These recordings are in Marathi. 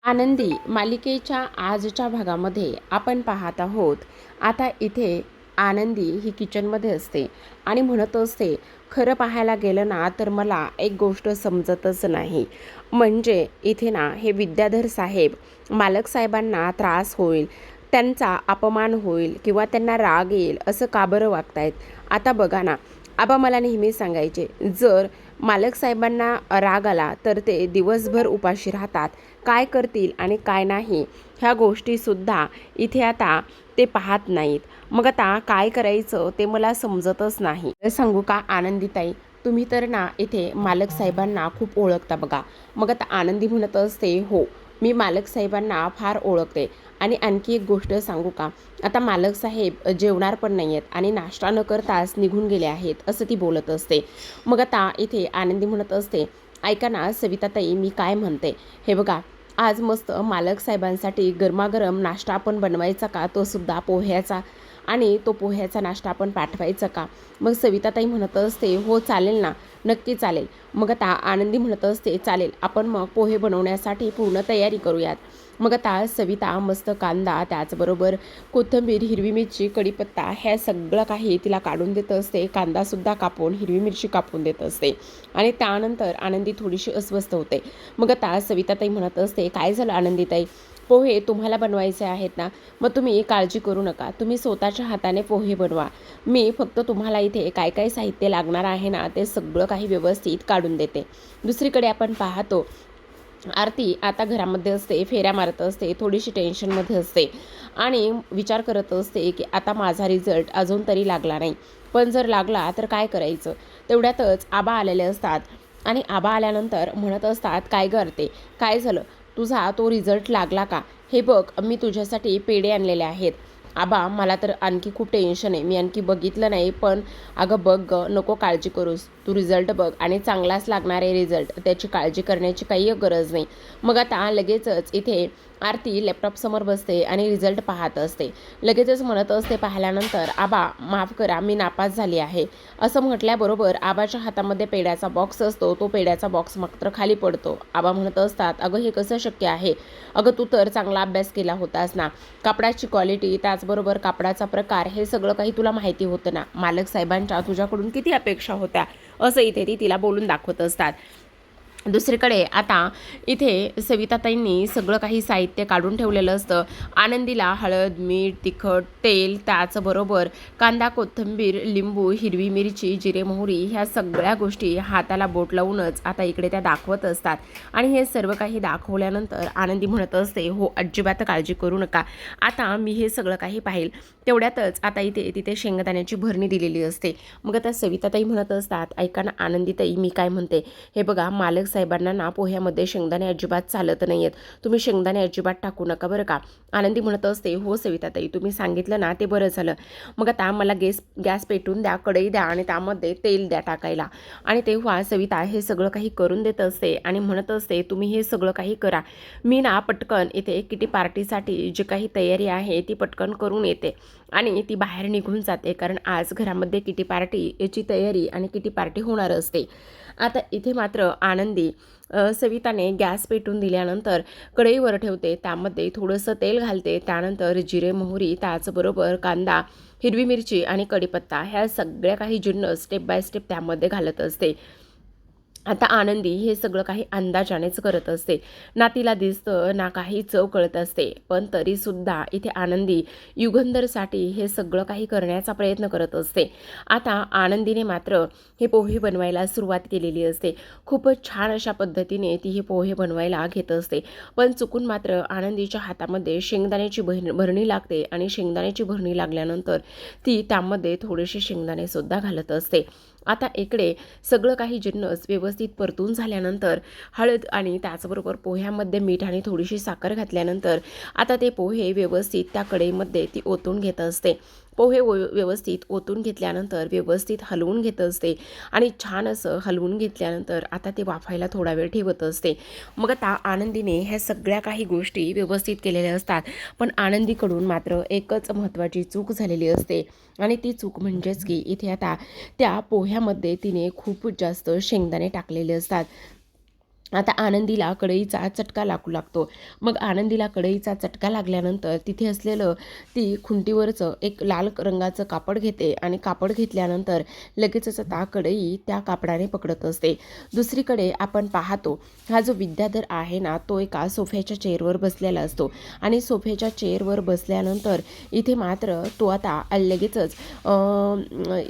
आनंदी मालिकेच्या आजच्या भागामध्ये आपण पाहत आहोत. आता इथे आनंदी ही किचनमध्ये असते आणि म्हणत असते, खरं पाहायला गेलं ना तर मला एक गोष्ट समजतच नाही. म्हणजे इथे ना हे विद्याधर साहेब मालक साहेबांना त्रास होईल, त्यांचा अपमान होईल किंवा त्यांना राग येईल असं का बरं वागतायत. आता बघा ना, आबा मला नेहमी सांगायचे, जर मालक साहेबांना राग आला तर ते दिवसभर उपाशी राहतात, काय करतील आणि काय नाही ह्या गोष्टीसुद्धा इथे आता ते पाहत नाहीत. मग आता काय करायचं ते मला समजतच नाही. सांगू का आनंदीताई, तुम्ही तर ना इथे मालक साहेबांना खूप ओळखता बघा. मग आता आनंदी म्हणत असते, हो मी मालक साहेबांना फार ओळखते. आणि आणखी एक गोष्ट सांगू का, आता मालक साहेब जेवणार पण नाही आहेत आणि नाश्ता न करताच निघून गेले आहेत असं ती बोलत असते. मग आता इथे आनंदी म्हणत असते, ऐका ना सविताताई मी काय म्हणते, हे बघा आज मस्त मालक साहेबांसाठी गरमागरम नाश्ता आपण बनवायचा का, तो सुद्धा पोह्याचा, आणि तो पोह्याचा नाश्ता आपण पाठवायचा का. मग सविताताई म्हणत असते, हो चालेल ना, नक्की चालेल. मग आता आनंदी म्हणत असते, चालेल आपण मग पोहे बनवण्यासाठी पूर्ण तयारी करूयात. मग आता सविता मस्त कांदा, त्याचबरोबर कोथिंबीर, हिरवी मिरची, कढीपत्ता ह्या सगळं काही तिला काढून देत असते. कांदासुद्धा कापून, हिरवी मिरची कापून देत असते आणि त्यानंतर आनंदी थोडीशी अस्वस्थ होते. मग आता सविताताई म्हणत असते, काय झालं आनंदीताई, पोहे तुम्हाला बनवायचे आहेत ना, मग तुम्ही काळजी करू नका, तुम्ही स्वतःच्या हाताने पोहे बनवा. मी फक्त तुम्हाला इथे काय काय साहित्य लागणार आहे ना ते सगळं काही व्यवस्थित काढून देते. दुसरीकडे आपण पाहतो, आरती आता घरामध्ये असते, फेऱ्या मारत असते, थोडीशी टेन्शनमध्ये असते आणि विचार करत असते की आता माझा रिझल्ट अजून तरी लागला नाही, पण जर लागला तर काय करायचं. तेवढ्यातच आबा आलेले असतात आणि आबा आल्यानंतर म्हणत असतात, काय करते, काय झालं, तुझा तो रिझल्ट लागला का, हे बघ मी तुझ्यासाठी पेढे आणलेले आहेत. आबा मला तर आणखी खूप टेन्शन आहे, मी आणखी बघितलं नाही, पण अगं बघ ग, नको काळजी करूस, तू रिझल्ट बघ आणि चांगलाच लागणार आहे रिझल्ट, त्याची काळजी करण्याची काही गरज नाही. मग आता लगेचच इथे आरती लॅपटॉपसमोर बसते आणि रिझल्ट पाहत असते. लगेचच म्हणत असते पाहिल्यानंतर, आबा माफ करा मी नापास झाली आहे. असं म्हटल्याबरोबर आबाच्या हातामध्ये पेढ्याचा बॉक्स असतो, तो पेढ्याचा बॉक्स मात्र खाली पडतो. आबा म्हणत असतात, अगं हे कसं शक्य आहे, अगं तू तर चांगला अभ्यास केला होतास ना, कापडाची क्वालिटी त्याचबरोबर कापडाचा प्रकार हे सगळं काही तुला माहिती होतं ना, मालक साहेबांच्या तुझ्याकडून किती अपेक्षा होत्या, असं इथे ती तिला बोलून दाखवत असतात. दुसरीकडे आता इथे सविताताईंनी सगळं काही साहित्य काढून ठेवलेलं असतं. आनंदीला हळद, मीठ, तिखट, तेल, त्याचबरोबर कांदा, कोथिंबीर, लिंबू, हिरवी मिरची, जिरे, मोहरी ह्या सगळ्या गोष्टी हाताला बोट लावूनच आता इकडे त्या दाखवत असतात. आणि हे सर्व काही दाखवल्यानंतर आनंदी म्हणत असते, हो अजिबात काळजी करू नका, आता मी हे सगळं काही पाहिल. तेवढ्यातच आता तिथे शेंगदाण्याची भरणी दिलेली असते. मग आता सविताताई म्हणत असतात, ऐका ना आनंदीताई मी काय म्हणते, हे बघा मालक साहेबांना ना पोह्यामध्ये शेंगदाणे अजिबात चालत नाही आहेत, तुम्ही शेंगदाणे अजिबात टाकू नका बरं का. आनंदी म्हणत असते, हो सविताताई तुम्ही सांगितलं ना ते बरं झालं. मग आता मला गॅस पेटून द्या, कढई द्या आणि त्यामध्ये तेल द्या टाकायला. आणि तेव्हा सविता हे सगळं काही करून देत असते आणि म्हणत असते, तुम्ही हे सगळं काही करा, मी ना पटकन इथे किटी पार्टीसाठी जी काही तयारी आहे ती पटकन करून येते. आणि ती बाहेर निघून जाते, कारण आज घरामध्ये किटी पार्टी याची तयारी आणि किटी पार्टी होणार असते. आता इथे मात्र आनंदी सविताने गॅस पेटून दिल्यानंतर कढईवर ठेवते, त्यामध्ये थोडंसं तेल घालते, त्यानंतर जिरे, मोहरी, त्याचबरोबर कांदा, हिरवी मिरची आणि कढीपत्ता ह्या सगळ्या काही जिन्नस स्टेप बाय स्टेप त्यामध्ये घालत असते. आता आनंदी हे सगळं काही अंदाजानेच करत असते, ना तिला दिसतं ना काही चव कळत असते, पण तरीसुद्धा इथे आनंदी युगंधरसाठी हे सगळं काही करण्याचा प्रयत्न करत असते. आता आनंदीने मात्र हे पोहे बनवायला सुरुवात केलेली असते. खूपच छान अशा पद्धतीने ती हे पोहे बनवायला घेत असते, पण चुकून मात्र आनंदीच्या हातामध्ये शेंगदाण्याची भरणी लागते आणि शेंगदाण्याची भरणी लागल्यानंतर ती त्यामध्ये थोडेसे शेंगदाणेसुद्धा घालत असते. आता इकडे सगळं काही जिन्नस व्यवस्थित परतून झाल्यानंतर हळद आणि त्याचबरोबर पोह्यामध्ये मीठ आणि थोडीशी साखर घातल्यानंतर आता ते पोहे व्यवस्थित त्या कढईमध्ये ती ओतून घेत असते. पोहे व्यवस्थित ओतून घेतल्यानंतर व्यवस्थित हलवून घेत असते आणि छान असं हलवून घेतल्यानंतर आता ते वाफायला थोडा वेळ ठेवत असते. मग आता आनंदीने ह्या सगळ्या काही गोष्टी व्यवस्थित केलेल्या असतात, पण आनंदीकडून मात्र एकच महत्त्वाची चूक झालेली असते आणि ती चूक म्हणजेच की इथे आता त्या पोह्यामध्ये तिने खूप जास्त शेंगदाणे टाकलेले असतात. आता आनंदीला कढईचा चटका लागू लागतो. मग आनंदीला कढईचा चटका लागल्यानंतर तिथे असलेलं ती खुंटीवरचं एक लाल रंगाचं कापड घेते आणि कापड घेतल्यानंतर लगेचच आता कढई त्या कापडाने पकडत असते. दुसरीकडे आपण पाहतो हा जो विद्याधर आहे ना, तो एका सोफ्याच्या चेअरवर बसलेला असतो आणि सोफ्याच्या चेअरवर बसल्यानंतर इथे मात्र तो आता लगेचच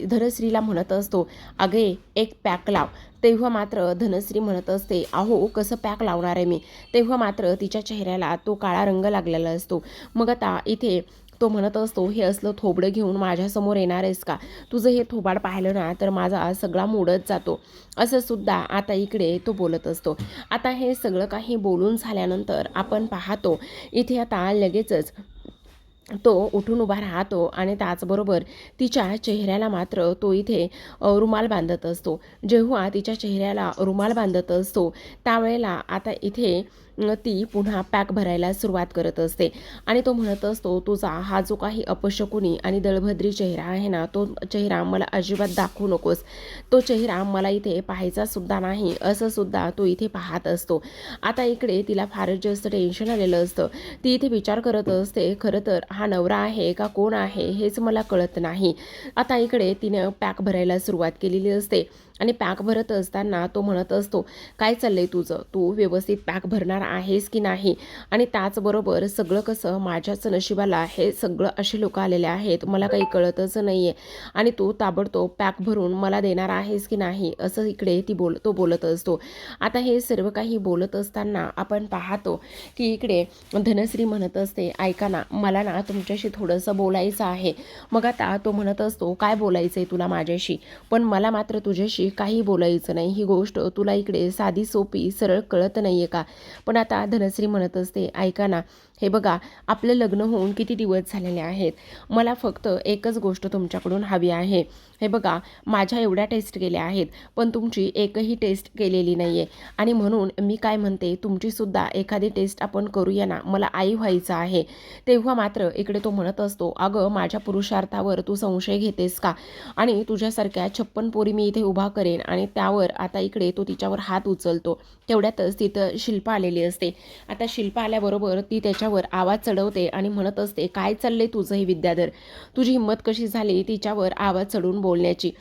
धनश्रीला म्हणत असतो, अगे एक पॅक लाव. तेव्हा मात्र धनश्री म्हणत असते, अहो कसं पॅक लावणार आहे मी. तेव्हा मात्र तिच्या चेहऱ्याला तो काळा रंग लागलेला असतो. मग आता इथे तो म्हणत असतो, हे असलं थोबडं घेऊन माझ्यासमोर येणार आहेस का. तुझं हे थोबाड पाहिलं ना तर माझा सगळा मूडच जातो. असं सुद्धा आता इकडे तो बोलत असतो. आता हे सगळं काही बोलून झाल्यानंतर आपण पाहतो इथे आता लगेचच तो उठून उभा राहतो आणि त्याचबरोबर तिच्या चेहऱ्याला मात्र तो इथे रुमाल बांधत असतो. जेव्हा तिच्या चेहऱ्याला रुमाल बांधत असतो त्यावेळेला आता इथे ती पुन्हा पॅक भरायला सुरुवात करत असते आणि तो म्हणत असतो, तुझा हा जो काही अपशकुनी आणि दळभद्री चेहरा आहे ना, तो चेहरा मला अजिबात दाखवू नकोस. तो चेहरा मला इथे पाहायचा सुद्धा नाही, असं सुद्धा तो इथे पाहत असतो. आता इकडे तिला फारच जास्त टेन्शन आलेलं असतं. ती इथे विचार करत असते, खरं तर हा नवरा आहे का कोण आहे हेच मला कळत नाही. आता इकडे तिने पॅक भरायला सुरुवात केलेली असते आणि पॅक भरत असताना तो म्हणत असतो, काय चाललंय तुझं, तू व्यवस्थित पॅक भरणार आहेस की नाही. आणि त्याचबरोबर सगळं कसं माझ्याच नशिबाला हे सगळं असे लोक आलेले आहेत, मला काही कळतच नाही आहे आणि तू ताबडतोब पॅक भरून मला देणार आहेस की नाही, असं इकडे तो बोलत असतो. आता हे सर्व काही बोलत असताना आपण पाहतो की इकडे धनश्री म्हणत असते, ऐका ना, मला ना तुमच्याशी थोडंसं बोलायचं आहे. मग आता तो म्हणत असतो, काय बोलायचं आहे तुला माझ्याशी. पण मला मात्र तुझ्याशी काही बोलायचं नाही. ही गोष्ट तुला इकडे साधी सोपी सरळ कळत नाही आहे का. पण आता धनश्री म्हणत असते, ऐका ना, हे बघा, आपलं लग्न होऊन किती दिवस झालेले आहेत. मला फक्त एकच गोष्ट तुमच्याकडून हवी आहे. हे बघा, माझ्या एवढ्या टेस्ट केल्या आहेत पण तुमची एकही टेस्ट केलेली नाही आहे आणि म्हणून मी काय म्हणते, तुमचीसुद्धा एखादी टेस्ट आपण करूया ना, मला आई व्हायचं आहे. तेव्हा मात्र इकडे तो म्हणत असतो, अगं माझ्या पुरुषार्थावर तू संशय घेतेस का. आणि तुझ्यासारख्या 56 पोरी मी इथे उभा करेन. आणि त्यावर आता इकडे तो तिच्यावर हात उचलतो. तेवढ्यातच तिथं शिल्पा आलेली असते. आता शिल्पा आल्याबरोबर ती त्याच्यावर आवाज चढवते आणि म्हणत असते, काय चाललंय तुझं हे विद्याधर, तुझी हिंमत कशी झाली तिच्यावर आवाज चढवून बोलण्याची.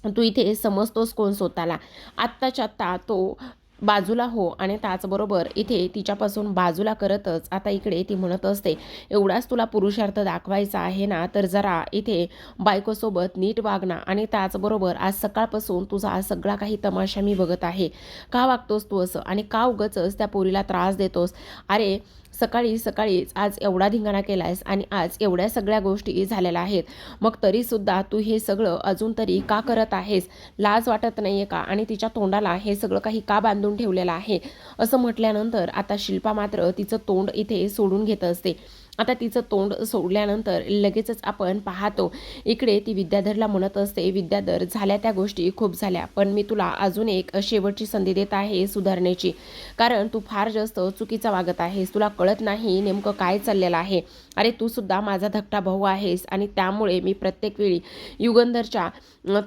तू इथे समजतोस कोण स्वतःला. आत्ताच्या आत्ता तो बाजूला हो. आणि त्याचबरोबर इथे तिच्यापासून बाजूला करतच आता इकडे ती म्हणत असते, एवढाच तुला पुरुषार्थ दाखवायचा आहे ना, तर जरा इथे बायकोसोबत नीट वागना. आणि त्याचबरोबर आज सकाळपासून तुझा आज सगळा काही तमाशा मी बघत आहे. का वागतोस तू असं आणि का उगाचच त्या पोरीला त्रास देतोस. अरे सकाळी सकाळीच आज एवढा धिंगाणा केलायस आणि आज एवढ्या सगळ्या गोष्टी झालेल्या आहेत, मग तरीसुद्धा तू हे सगळं अजून तरी का करत आहेस. लाज वाटत नाही आहे का. आणि तिच्या तोंडाला हे सगळं काही का बांधून ठेवलेलं आहे. असं म्हटल्यानंतर आता शिल्पा मात्र तिचं तोंड इथे सोडून घेत असते. आता तिचं तोंड सोडल्यानंतर लगेचच आपण पाहतो इकडे ती विद्याधरला म्हणत असते, विद्याधर, झाल्या त्या गोष्टी खूप झाल्या, पण मी तुला अजून एक शेवटची संधी देत आहे सुधारण्याची. कारण तू फार जास्त चुकीचा वागत आहेस. तुला कळत नाही नेमकं काय चाललेलं आहे. अरे तू सुद्धा माझा धाकटा भाऊ आहेस आणि त्यामुळे मी प्रत्येक वेळी युगंधरच्या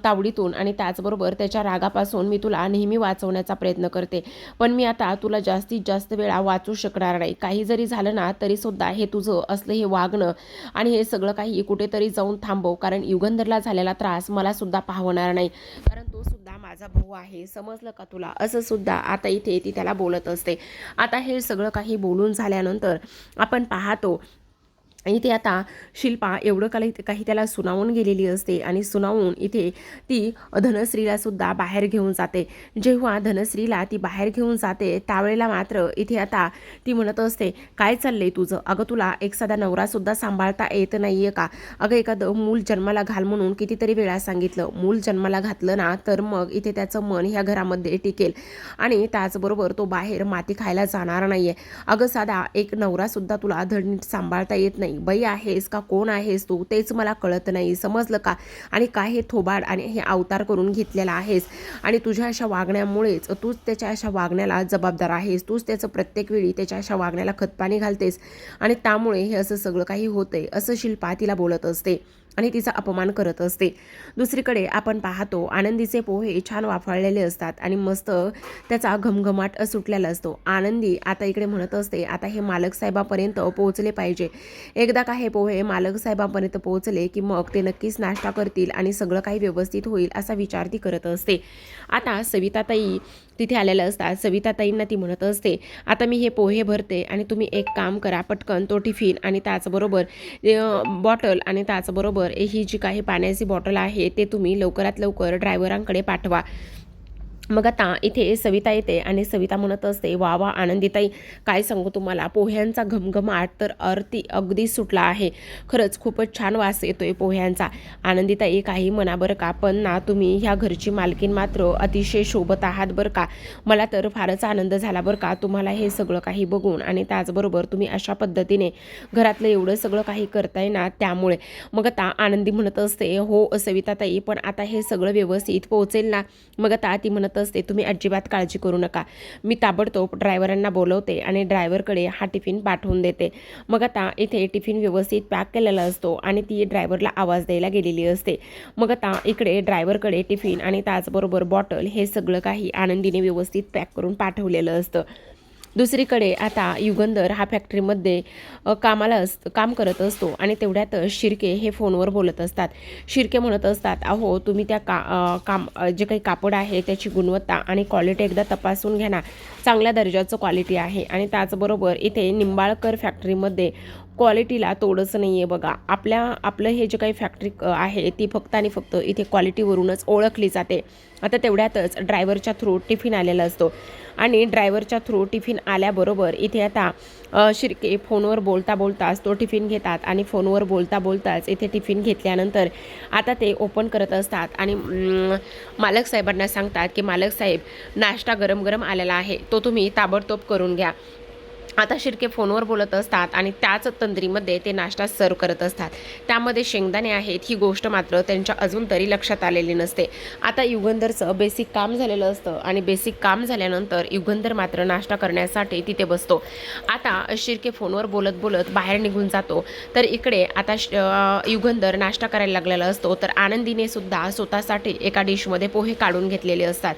तावडीतून आणि त्याचबरोबर त्याच्या रागापासून मी तुला नेहमी वाचवण्याचा प्रयत्न करते. पण मी आता तुला जास्तीत जास्त वेळा वाचू शकणार नाही. काही जरी झालं ना तरीसुद्धा हे तुझं असलं हे वागणं आणि हे सगळं काही कुठेतरी जाऊन थांबव. कारण युगंधरला झालेला त्रास मला सुद्धा पाहणार नाही. कारण तो सुद्धा माझा भाऊ आहे, समजलं का तुला. असं सुद्धा आता इथे ती त्याला बोलत असते. आता हे सगळं काही बोलून झाल्यानंतर आपण पाहतो इथे आता शिल्पा एवढं काही त्याला सुनावून गेलेली असते आणि सुनावून इथे ती धनश्रीला सुद्धा बाहेर घेऊन जाते. जेव्हा धनश्रीला ती बाहेर घेऊन जाते त्यावेळेला मात्र इथे आता ती म्हणत असते, काय चाललंय तुझं. अगं तुला एक साधा नवरासुद्धा सांभाळता येत नाही आहे का. अगं एखादं मूल जन्माला घाल म्हणून कितीतरी वेळा सांगितलं. मूल जन्माला घातलं ना तर मग इथे त्याचं मन ह्या घरामध्ये टिकेल आणि त्याचबरोबर तो बाहेर माती खायला जाणार नाही आहे. अगं साधा एक नवरासुद्धा तुला धड सांभाळता येत नाही. बाई आहेस का कोण आहेस तू तेच मला कळत नाही, समजलं का. आणि काय हे थोबाड आणि हे अवतार करून घेतलेला आहेस आणि तुझ्या अशा वागण्यामुळेच तूच त्याच्या अशा वागण्याला जबाबदार आहेस. तूच त्याचं प्रत्येक वेळी त्याच्या अशा वागण्याला खतपाणी घालतेस आणि त्यामुळे हे असं सगळं काही होतंय, असं शिल्पा तिला बोलत असते. आणि तिचा अपमान करत असते. दुसरीकडे आपण पाहतो आनंदीचे पोहे छान वाफाळलेले असतात आणि मस्त त्याचा घमघमाट सुटलेला असतो. आनंदी आता इकडे म्हणत असते, आता हे मालक साहेबापर्यंत पोहोचले पाहिजे. एकदा का हे पोहे मालक साहेबापर्यंत पोहोचले की मग ते नक्कीच नाश्ता करतील आणि सगळं काही व्यवस्थित होईल असा विचार ती करत असते. आता सविताताई तिथे आलेल्या असतात. सविताताईंना ती म्हणत असते, आता मी हे पोहे भरते आणि तुम्ही एक काम करा, पटकन तो टिफिन आणि त्याचबरोबर बॉटल आणि त्याचबरोबर ही जी काही पाण्याची बॉटल आहे ते तुम्ही लवकरात लवकर ड्रायव्हरांकडे पाठवा. मग आता इथे सविता येते आणि सविता म्हणत असते, वा वा आनंदीताई, काय सांगू तुम्हाला, पोह्यांचा घमघमाट तर अगदी सुटला आहे. खरंच खूपच छान वास येतोय पोह्यांचा. आनंदीताई काही म्हणा बरं का, पण ना तुम्ही ह्या घरची मालकीन मात्र अतिशय शोभत आहात बरं का. मला तर फारच आनंद झाला बरं का तुम्हाला हे सगळं काही बघून आणि त्याचबरोबर तुम्ही अशा पद्धतीने घरातलं एवढं सगळं काही करताय ना त्यामुळे. मग आता आनंदी म्हणत असते, हो सविताताई, पण आता हे सगळं व्यवस्थित पोहोचेल ना. मग आता ती म्हणत असते, तुम्ही अजिबात काळजी करू नका, मी ताबडतोब ड्रायव्हरांना बोलवते आणि ड्रायव्हरकडे हा टिफिन पाठवून देते. मग आता इथे टिफिन व्यवस्थित पॅक केलेला असतो आणि ती ड्रायव्हरला आवाज द्यायला गेलेली असते. मग आता इकडे ड्रायव्हरकडे टिफिन आणि त्याचबरोबर बॉटल हे सगळं काही आनंदीने व्यवस्थित पॅक करून पाठवलेलं असतं. दुसरीकडे आता युगंधर हा फॅक्टरीमध्ये काम करत असतो आणि तेवढ्यात शिर्के हे फोनवर बोलत असतात. शिर्के म्हणत असतात, अहो तुम्ही त्या जे काही कापड आहे त्याची गुणवत्ता आणि क्वालिटी एकदा तपासून घ्या ना, चांगल्या दर्जाचं क्वालिटी आहे. आणि त्याचबरोबर इथे निंबाळकर फॅक्टरीमध्ये क्वालिटीला तोडच नाही आहे बघा. आपलं हे जे काही फॅक्टरी आहे ती फक्त आणि फक्त इथे क्वालिटीवरूनच ओळखली जाते. आता तेवढ्यातच ड्रायव्हरच्या थ्रू टिफिन आलेला असतो आणि ड्रायव्हरच्या थ्रू टिफिन आल्याबरोबर इथे आता शिर्के फोनवर बोलताच तो टिफिन घेतात आणि फोनवर बोलताच इथे टिफिन घेतल्यानंतर आता ते ओपन करत असतात आणि मालक साहेबांना सांगतात की मालक साहेब, नाश्ता गरम गरम आलेला आहे, तो तुम्ही ताबडतोब करून घ्या. आता शिर्के फोनवर बोलत असतात आणि त्याच तंद्रीमध्ये ते नाश्ता सर्व करत असतात. त्यामध्ये शेंगदाणे आहेत ही गोष्ट मात्र त्यांच्या अजून तरी लक्षात आलेली नसते. आता युगंधरचं बेसिक काम झालेलं असतं आणि बेसिक काम झाल्यानंतर युगंधर मात्र नाश्ता करण्यासाठी तिथे बसतो. आता शिर्के फोनवर बोलत बाहेर निघून जातो. तर इकडे आता युगंधर नाश्ता करायला लागलेला असतो. तर आनंदीने सुद्धा स्वतःसाठी एका डिशमध्ये पोहे काढून घेतलेले असतात.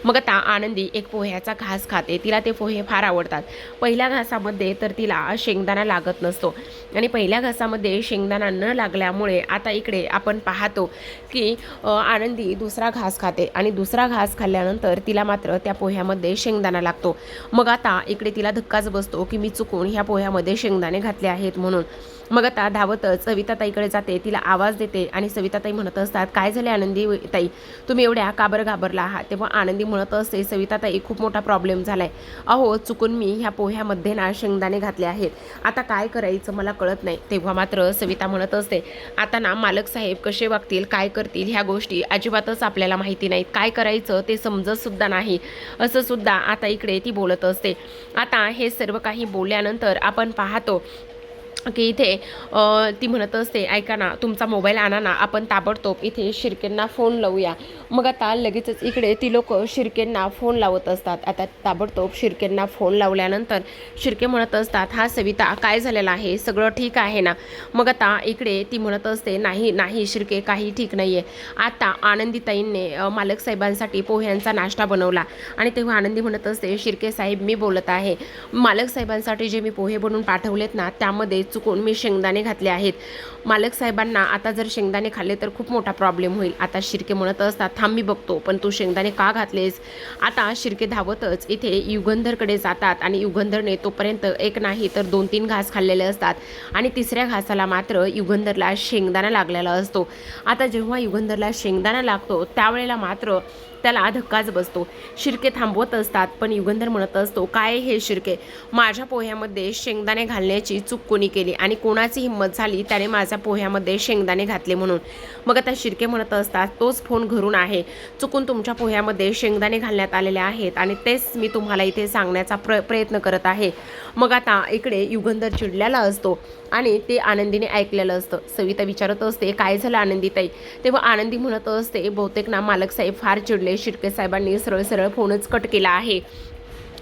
मग आता आनंदी एक पोह्याचा घास खाते. तिला ते पोहे फार आवडतात. पहिल्या घासामध्ये तर तिला शेंगदाणा लागत नसतो आणि पहिल्या घासामध्ये शेंगदाणा न लागल्यामुळे आता इकडे आपण पाहतो की आनंदी दुसरा घास खाते आणि दुसरा घास खाल्ल्यानंतर तिला मात्र त्या पोह्यामध्ये शेंगदाणा लागतो. मग आता इकडे तिला धक्काच बसतो की मी चुकून ह्या पोह्यामध्ये शेंगदाणे घातले आहेत म्हणून. मग आता धावतच सविताताईकडे जाते, तिला आवाज देते आणि सविताताई म्हणत असतात, काय झाले आनंदी ताई, तुम्ही एवढ्या का बरं घाबरला आहात. तेव्हा आनंदी म्हणत असते, सविताताई खूप मोठा प्रॉब्लेम झालाय, अहो चुकून मी ह्या पोह्यामध्ये ना शेंगदाणे घातले आहेत, आता काय करायचं मला कळत नाही. तेव्हा मात्र सविता म्हणत असते, आता ना मालक साहेब कसे वागतील काय करतील ह्या गोष्टी अजिबातच आपल्याला माहिती नाहीत, काय करायचं ते समजत सुद्धा नाही, असं सुद्धा आता इकडे ती बोलत असते. आता हे सर्व काही बोलल्यानंतर आपण पाहतो की इथे ती म्हणत असते, ऐका ना तुमचा मोबाईल आणा ना, आपण ताबडतोब इथे शिर्केंना फोन लावूया. मग आता लगेचच इकडे ती लोक शिर्केंना फोन लावत असतात. आता ताबडतोब शिर्केंना फोन लावल्यानंतर शिर्के म्हणत असतात, हा सविता काय झालेलं आहे, सगळं ठीक आहे ना. मग आता इकडे ती म्हणत असते, नाही शिर्के काही ठीक नाही आहे. आता आनंदीताईंनी मालक साहेबांसाठी पोह्यांचा नाश्ता बनवला आणि तेव्हा आनंदी म्हणत असते, शिर्के साहेब मी बोलत आहे, मालक साहेबांसाठी जे मी पोहे बनवून पाठवलेत ना त्यामध्ये चुकून मी शेंगदाणे घातले आहेत. मालक साहेबांना आता जर शेंगदाणे खाल्ले तर खूप मोठा प्रॉब्लेम होईल. आता शिर्के म्हणत असतात, थांब मी बघतो, पण तू शेंगदाणे का घातलेस. आता शिर्के धावतच इथे युगंधरकडे जातात आणि युगंधरने तोपर्यंत एक नाही तर 2-3 घास खाल्लेले असतात आणि तिसऱ्या घासाला मात्र युगंधरला शेंगदाणा लागलेला असतो. आता जेव्हा युगंधरला शेंगदाणा लागतो त्यावेळेला मात्र त्याला धक्काच बसतो. शिर्के थांबवत असतात पण युगंधर म्हणत असतो, काय हे शिर्के, माझ्या पोह्यामध्ये शेंगदाणे घालण्याची चूक कोणी केली आणि कोणाची हिंमत झाली त्याने माझ्या पोह्यामध्ये शेंगदाणे घातले म्हणून. मग आता शिर्के म्हणत असतात, तोच फोन घरून आहे, चुकून तुमच्या पोह्यामध्ये शेंगदाणे घालण्यात आलेले आहेत आणि तेच मी तुम्हाला इथे सांगण्याचा प्रयत्न करत आहे. मग आता इकडे युगंधर चिडलेला असतो आणि ते आनंदीने ऐकलेलं असतं. सविता विचारत असते, काय झालं आनंदीताई. तेव्हा आनंदी म्हणत असते, बहुतेक ना मालक साहेब फार चिडले, शिर्के साहेबांनी सरळ फोनच कट केला आहे.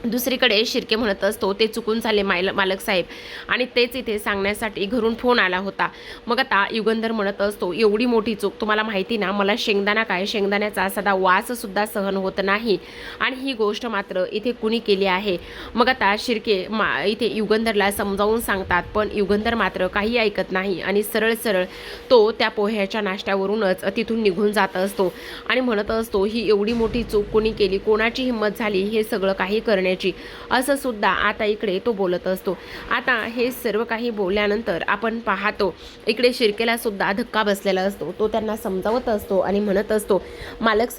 दुसरीकडे शिर्के म्हणत असतो ते चुकून चालले मालक साहेब, आणि तेच इथे सांगण्यासाठी घरून फोन आला होता. मग आता युगंधर म्हणत असतो एवढी मोठी चूक, तुम्हाला माहिती ना मला शेंगदाणा काय, शेंगदाण्याचा साधा वाससुद्धा सहन होत नाही, आणि ही गोष्ट मात्र इथे कुणी केली आहे. मग आता शिर्के इथे युगंधरला समजावून सांगतात, पण युगंधर मात्र काही ऐकत नाही आणि सरळ सरळ तो त्या पोह्याच्या नाश्त्यावरूनच तिथून निघून जात असतो आणि म्हणत असतो ही एवढी मोठी चूक कुणी केली, कोणाची हिंमत झाली हे सगळं काही करण्याची, असं सुद्धा आता इकडे तो बोलत असतो. आता हे सर्व काही बोलल्यानंतर आपण पाहतो इकडे शिर्केला सुद्धा धक्का बसलेला असतो. तो त्यांना समजावत असतो आणि म्हणत असतो मालक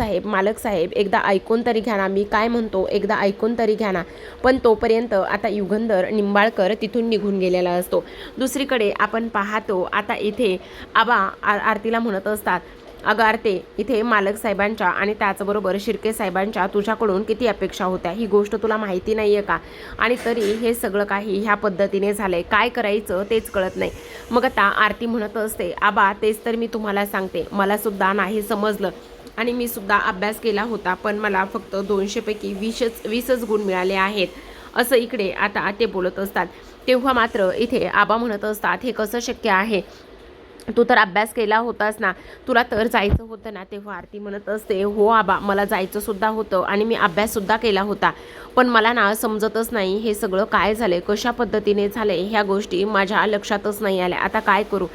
साहेब एकदा ऐकून तरी घ्या ना, मी काय म्हणतो एकदा ऐकून तरी घ्या ना. पण तोपर्यंत आता युगंधर निंबाळकर तिथून निघून गेलेला असतो. दुसरीकडे आपण पाहतो आता इथे आबा आरतीला म्हणत असतात, अगं आरते, इथे मालक साहेबांच्या आणि त्याचबरोबर शिर्के साहेबांच्या तुझ्याकडून किती अपेक्षा होत्या, ही गोष्ट तुला माहिती नाही आहे का? आणि तरी हे सगळं काही ह्या पद्धतीने झालंय, काय करायचं तेच कळत नाही. मग आता आरती म्हणत असते, आबा तेच तर मी तुम्हाला सांगते, मला सुद्धा नाही समजलं आणि मी सुद्धा अभ्यास केला होता, पण मला फक्त 200 पैकी 20च गुण मिळाले आहेत, असं इकडे आता ते बोलत असतात. तेव्हा मात्र इथे आबा म्हणत असतात, हे कसं शक्य आहे, तू तर अभ्यास केला होतास ना, तुला तर जायचं होतं ना. तेव्हा आरती म्हणत असते, हो आबा मला जायचं सुद्धा होतं आणि मी अभ्याससुद्धा केला होता, पण मला ना समजतच नाही हे सगळं काय झालंय, कशा पद्धतीने झालंय, ह्या गोष्टी माझ्या लक्षातच नाही आल्या, आता काय करू.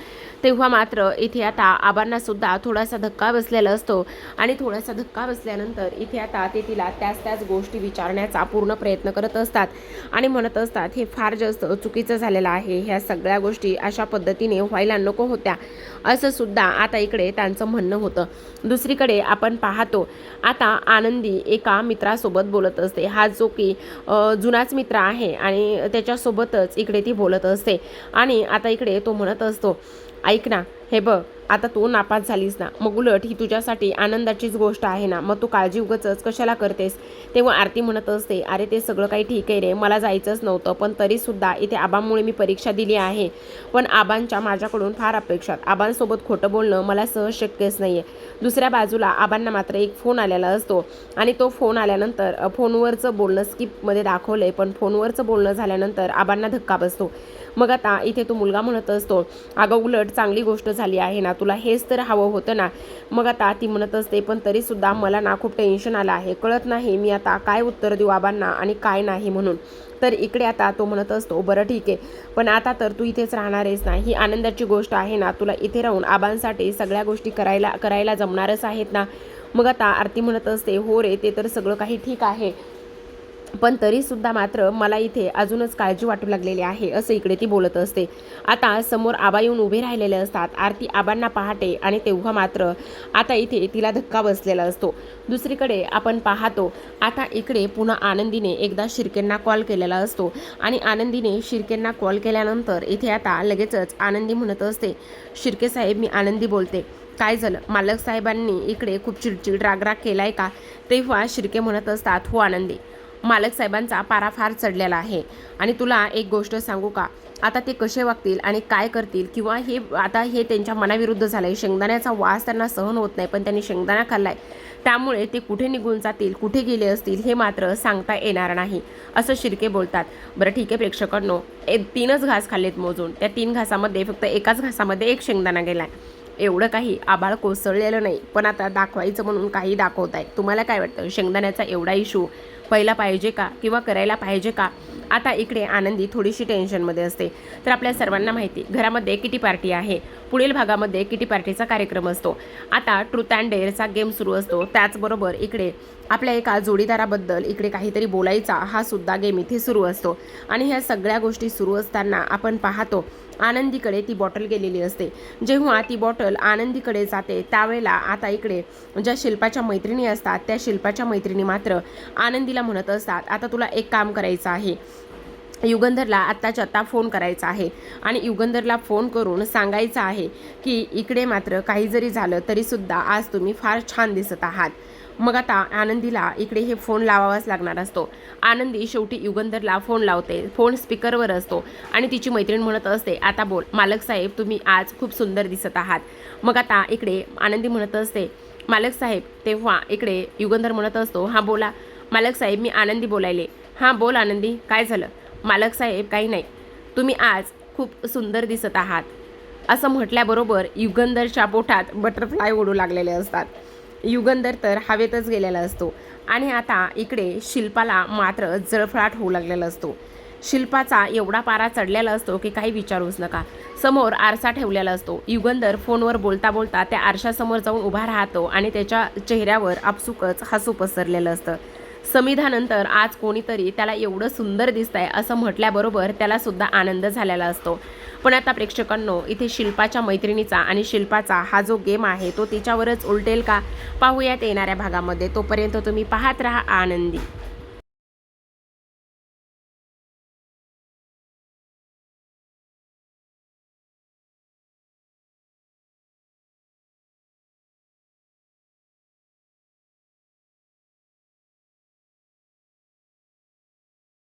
तेव्हा मात्र इथे आता आबांना सुद्धा थोडासा धक्का बसलेला असतो आणि थोडासा धक्का बसल्यानंतर इथे आता ते तिला त्याच गोष्टी विचारण्याचा पूर्ण प्रयत्न करत असतात आणि म्हणत असतात हे फार जास्त चुकीचं झालेलं आहे, ह्या सगळ्या गोष्टी अशा पद्धतीने व्हायला नको होत्या, असं सुद्धा आता इकडे त्यांचं म्हणणं होतं. दुसरीकडे आपण पाहतो आता आनंदी एका मित्रासोबत बोलत असते, हा जो की जुनाच मित्र आहे आणि त्याच्यासोबतच इकडे ती बोलत असते आणि आता इकडे तो म्हणत असतो, ऐक ना, हे बघ आता तू नापास झालीस ना, मग उलट ही तुझ्यासाठी आनंदाचीच गोष्ट आहे ना, मग तू काळजी उगाचच कशाला करतेस. तेव्हा आरती म्हणत असते, अरे ते सगळं काही ठीक आहे रे, मला जायचंच नव्हतं, पण तरीसुद्धा इथे आबांमुळे मी परीक्षा दिली आहे, पण आबांच्या माझ्याकडून फार अपेक्षा, आबांसोबत खोटं बोलणं मला सहज शक्यच नाही आहे. दुसऱ्या बाजूला आबांना मात्र एक फोन आलेला असतो आणि तो फोन आल्यानंतर फोनवरचं बोलणं स्किपमध्ये दाखवलं आहे, पण फोनवरचं बोलणं झाल्यानंतर आबांना धक्का बसतो. मग आता इथे तो मुलगा म्हणत असतो, अगं उलट चांगली गोष्ट झाली आहे ना, तुला हेच तर हवं होतं ना. मग आता ती म्हणत असते, पण तरीसुद्धा मला ना खूप टेन्शन आलं आहे, कळत नाही मी आता काय उत्तर देऊ आबांना आणि काय नाही म्हणून. तर इकडे आता तो म्हणत असतो, बरं ठीक आहे, पण आता तर तू इथेच राहणार आहेस ना, ही आनंदाची गोष्ट आहे ना, तुला इथे राहून आबांसाठी सगळ्या गोष्टी करायला जमणारच आहेत ना. मग आता आरती म्हणत असते, हो रे, ते तर सगळं काही ठीक आहे, पण तरीसुद्धा मात्र मला इथे अजूनच काळजी वाटू लागलेली आहे, असं इकडे ती बोलत असते. आता समोर आबा येऊन उभे राहिलेले असतात. आरती आबांना पाहते आणि तेव्हा मात्र आता इथे तिला धक्का बसलेला असतो. दुसरीकडे आपण पाहतो आता इकडे पुन्हा आनंदीने एकदा शिर्केंना कॉल केलेला असतो आणि आनंदीने शिर्केंना कॉल केल्यानंतर इथे आता लगेचच आनंदी म्हणत असते, शिर्के साहेब मी आनंदी बोलते, काय झालं, मालक साहेबांनी इकडे खूप चिडचिड रागराग केलाय का. तेव्हा शिर्के म्हणत असतात, हो आनंदी, मालक साहेबांचा पारा फार चढलेला आहे आणि तुला एक गोष्ट सांगू का, आता ते कसे वागतील आणि काय करतील किंवा हे आता हे त्यांच्या मनाविरुद्ध झालं आहे. शेंगदाण्याचा वास त्यांना सहन होत नाही, पण त्यांनी शेंगदाणा खाल्ला आहे, त्यामुळे ते कुठे निघून जातील, कुठे गेले असतील हे मात्र सांगता येणार नाही, असं शिर्के बोलतात. बरं ठीक आहे प्रेक्षकांनो, 3च घास खाल्लेत मोजून, त्या 3 घासामध्ये फक्त एकाच घासामध्ये एक शेंगदाणा गेला आहे, एवढं काही आबाळ कोसळलेलं नाही, पण आता दाखवायचं म्हणून काही दाखवत आहे. तुम्हाला काय वाटतं, शेंगदाण्याचा एवढा इशू पहिला पाहिजे का किंवा करायला पाहिजे का. आता इकडे आनंदी थोडीशी टेन्शनमध्ये असते. तर आपल्या सर्वांना माहिती, घरामध्ये किटी पार्टी आहे, पुढील भागामध्ये किटी पार्टीचा कार्यक्रम असतो. आता ट्रूथ अँड डेअरचा गेम सुरू असतो, त्याचबरोबर इकडे आपल्या एका जोडीदाराबद्दल इकडे काहीतरी बोलायचा हा सुद्धा गेम इथे सुरू असतो. आणि ह्या सगळ्या गोष्टी सुरू असताना आपण पाहतो आनंदीकडे ती बॉटल गेलेली असते. जेव्हा ती बॉटल आनंदीकडे जाते त्यावेळेला आता इकडे ज्या शिल्पाच्या मैत्रिणी असतात त्या शिल्पाच्या मैत्रिणी मात्र आनंदीला म्हणत असतात, आता तुला एक काम करायचं आहे, युगंधरला आत्ताच्या आत्ता फोन करायचा आहे आणि युगंधरला फोन करून सांगायचं आहे की इकडे मात्र काही जरी झालं तरीसुद्धा आज तुम्ही फार छान दिसत आहात. मग आता आनंदीला इकडे हे फोन लावावाच लागणार असतो. आनंदी शेवटी युगंधरला फोन लावते, फोन स्पीकरवर असतो आणि तिची मैत्रीण म्हणत असते, आता बोल मालक साहेब, तुम्ही आज खूप सुंदर दिसत आहात. मग आता इकडे आनंदी म्हणत असते, मालक साहेब. तेव्हा इकडे युगंधर म्हणत असतो, हां बोला मालक साहेब, मी आनंदी बोलायले. हां बोल आनंदी, काय झालं? मालक साहेब काही नाही, तुम्ही आज खूप सुंदर दिसत आहात असं म्हटल्याबरोबर युगंधरच्या पोटात बटरफ्लाय उडू लागलेले असतात. युगंधर तर हवेतच गेलेला असतो आणि आता इकडे शिल्पाला मात्र जळफळाट होऊ लागलेला असतो. शिल्पाचा एवढा पारा चढलेला असतो की काही विचारूच नका. समोर आरसा ठेवलेला असतो. युगंधर फोनवर बोलता बोलता त्या आरशासमोर जाऊन उभा राहतो आणि त्याच्या चेहऱ्यावर आपसुकच हसू पसरलेलं असतं. समिधानंतर आज कोणीतरी त्याला एवढं सुंदर दिसतंय असं म्हटल्याबरोबर त्याला सुद्धा आनंद झालेला असतो. पण आता प्रेक्षकांनो, इथे शिल्पाच्या मैत्रिणीचा आणि शिल्पाचा हा जो गेम आहे तो तिच्यावरच उलटेल का? पाहूयात येणाऱ्या भागामध्ये. तोपर्यंत तुम्ही पाहत राहा आनंदी.